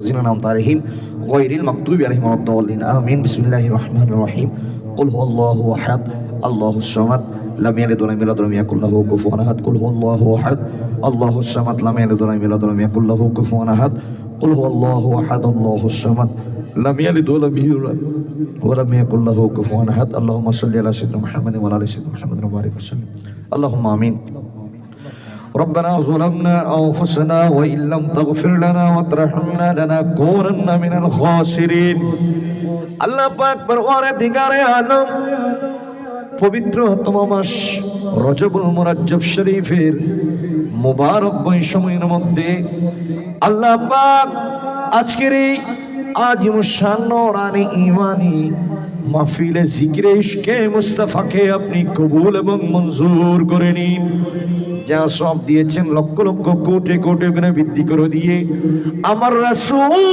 الذين أنعمت عليهم غير المغضوب عليهم ولا الضالين آمين. بسم الله الرحمن الرحيم. قل هو الله أحد الله الصمد لم يلد ولم يولد ولم يكن له كفوا أحد. قل هو الله أحد الله الصمد لم يلد ولم يولد ولم يكن له كفوا أحد. قل هو الله أحد الله الصمد لم يلد ولم يولد ولم يكن له كفوا أحد. اللهم صل على سيدنا محمد وعلى آل سيدنا محمد وبارك وسلم. اللهم آمين. ربنا ظلمنا أنفسنا وإن لم تغفر لنا وترحمنا لنكونن من الخاسرين. আল্লাহ পাক পরওয়ারদিগারে আলম পবিত্রতম মাস রজবুল মুরাজ্জব শরীফের মুবারক সময়ের মধ্যে আল্লাহ পাক আজকের এই আজিমুশান নূরানি ঈমানি মাহফিলে জিকিরে ইশকে মুস্তাফাকে আপনি কবুল এবং মঞ্জুর করে নিন। যা সব দিয়েছেন লক্ষ লক্ষ কোটি কোটি গুণে বৃদ্ধি করে দিয়ে আমার রাসূল